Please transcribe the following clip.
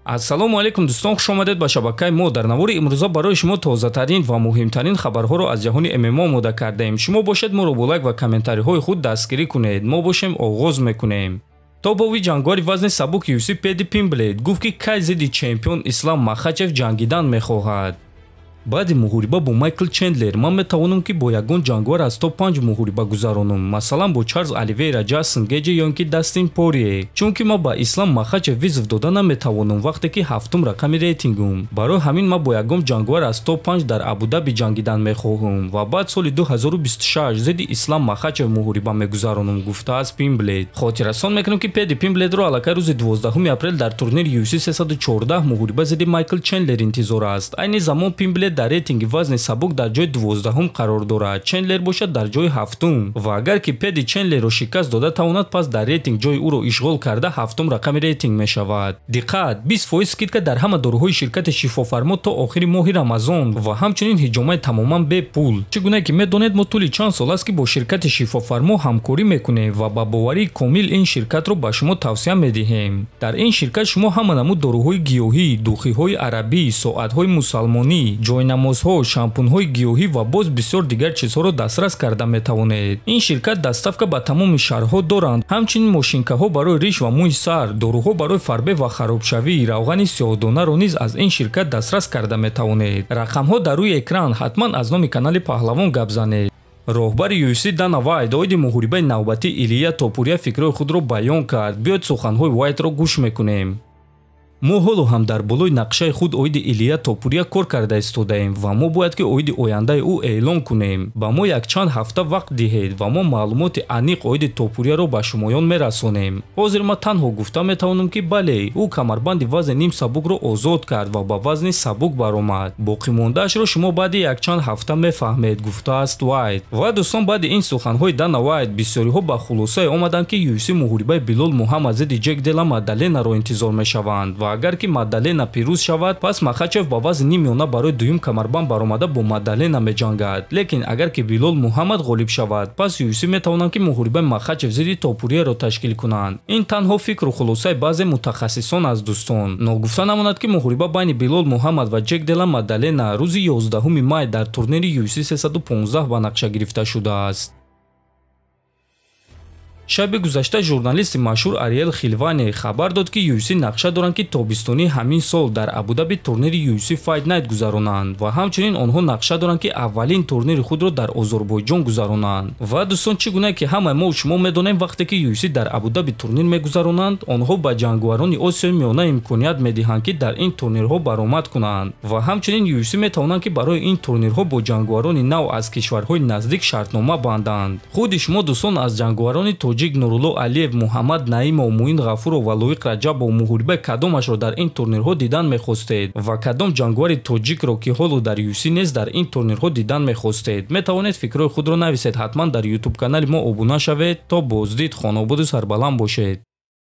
ассалому алайкум дӯстон, хуш омадед ба шабакаи мо. дар навори имрӯза барои шумо тозатарин ва муҳимтарин хабарҳоро аз ҷаҳони ММО омода кардаем. шумо бошед моро бо лайк ва комментариҳои худ дастгирӣ кунед. мо бошем оғоз мекунем. тобови ҷангори вазни сабук UFC Пэди Пимблейд гуфт ки кай зидди чемпион Ислам Махачев ҷангидан мехоҳад. баъди муҳориба бо Майкл Чендлер ман метавонам ки бо ягон ҷангвар аз топ 5 муҳориба гузаронам, масалан бо Чарлз Оливейра, Ҷастин Гейҷ ё ин ки Дастин Порие, чунки ман ба Ислам Махачев визв дода наметавонам вақте ки ҳафтум рақами рейтингум. барои ҳамин ман бо ягон ҷангвар аз топ 5 дар Абу-Даби ҷангидан мехоҳам ва баъд соли 2026 зидди Ислам Махачев муҳориба мегузаронам, гуфтааст Пимблейд. хотиррасон мекунем ки Пэди Пимблейдро аллакай рӯзи 12 апрел дар турнири UFC 314 муҳориба зидди Майкл Чендлер интизор аст. айни замон Пимблейд дар рейтинги вазни сабук дар ҷои 12 қарор дорад, Чендлер бошад дар ҷои 7 ва агар ки Пэди Чендлерро шикаст дода тавонад, пас дар рейтинг ҷои ӯро ишғол карда 7 рақами рейтинг мешавад. диққат, 20% скидка дар ҳама дороҳои ширкати шифофармо то охири моҳи Рамазон ва ҳамчунин ҳиҷомаи тамоман бе пул. чӣ гуна ки медонед, мо тӯли чанд сол аст ки бо ширкати шифофармо ҳамкорӣ мекунем ва ба боварии комил ин ширкатро ба шумо тавсия медиҳем. дар ин ширкат шумо ҳама намуд дороҳои гиёҳӣ, духиҳои арабӣ, соатҳои мусалмонӣ, ҷойнамозҳо, шампунҳои гиёҳӣ ва боз бисёр дигар чизҳоро дастрас карда метавонед. ин ширкат дастафка ба тамоми шаҳрҳо доранд, ҳамчунин мошинкаҳо барои риш ва мӯи сар, доруҳо барои фарбе ва харобшавӣ, равғани сиёҳдонаро низ аз ин ширкат дастрас карда метавонед. рақамҳо дар рӯи экран, ҳатман аз номи канали Паҳлавон гап занед. роҳбари UFC Дана Вайт оиди муҳорибаи навбатӣ Илия Топурия фикрҳои худро баён кард. биёед суханҳои Вайтро гӯш мекунем. мо ҳоло ҳам дар болои нақшаи худ оиди Илия Топурия кор карда истодаем ва мо бояд ки оиди ояндаи ӯ эълон кунем. ба мо якчанд ҳафта вақт диҳед ва мо маълумоти аниқ оиди Топурияро ба шумоён мерасонем. ҳозир ман танҳо гуфта метавонам ки бале, ӯ камарбанди вазни ним сабукро озод кард ва ба вазни сабук баромад. боқимондаашро шумо баъди якчанд ҳафта мефаҳмед, гуфтааст Вайт. ва дӯстон, баъди ин суханҳои Дана Вайт бисёриҳо ба хулосае омаданд ки UFC муҳорибаи Билол Муҳаммад зидди Ҷек Дела Маддаленаро интизор мешаванд ва агар ки Маддалена пирӯз шавад, пас Махачев ба вазни нимёна барои дуюм камарбанд баромада бо Маддалена меҷангад. лекин агар ки Билол Муҳаммад ғолиб шавад, пас UFC метавонанд ки муҳорибаи Махачев зидди Топурияро ташкил кунанд. ин танҳо фикру хулосаи баъзе мутахассисон аст дӯстон. ногуфта намонад ки муҳориба байни Билол Муҳаммад ва Ҷек Дела Маддалена рӯзи 11 май дар турнири UFC 315 ба нақша гирифта шудааст. шаби гузашта журналисти машҳур Ариел Хилвани хабар дод ки UFC нақша доранд ки тобистони ҳамин сол дар Абу-Даби турнири UFC Fight Night гузаронанд ва ҳамчунин онҳо нақша доранд ки аввалин турнири худро дар Озарбойҷон гузаронанд. ва дӯстон, чӣ гуна ки ҳамаи мо шумо медонем, вақте ки UFC дар Абу-Даби турнир мегузаронанд, онҳо ба ҷангварони Осиёи Миёна имконият медиҳанд ки дар ин турнирҳо баромад кунанд ва ҳамчунин UFC метавонанд ки барои ин турнирҳо бо ҷангварони нав аз кишварҳои наздик шартнома банданд. худи шумо дӯстон аз ҷангварони Тоҷик Нурулло Алиев, Муҳаммад Наимов, Муин Ғафуров ва Лоиқ Раҷабов муҳорибаи кадомашро дар ин турнирҳо дидан мехостед ва кадом ҷангвари тоҷикро ки ҳоло дар UFC нест дар ин турнирҳо дидан мехостед? метавонед фикрҳои худро нависед. ҳатман дар YouTube канали мо обуна шавед. то боздид, хонободу сарбаланд бошед.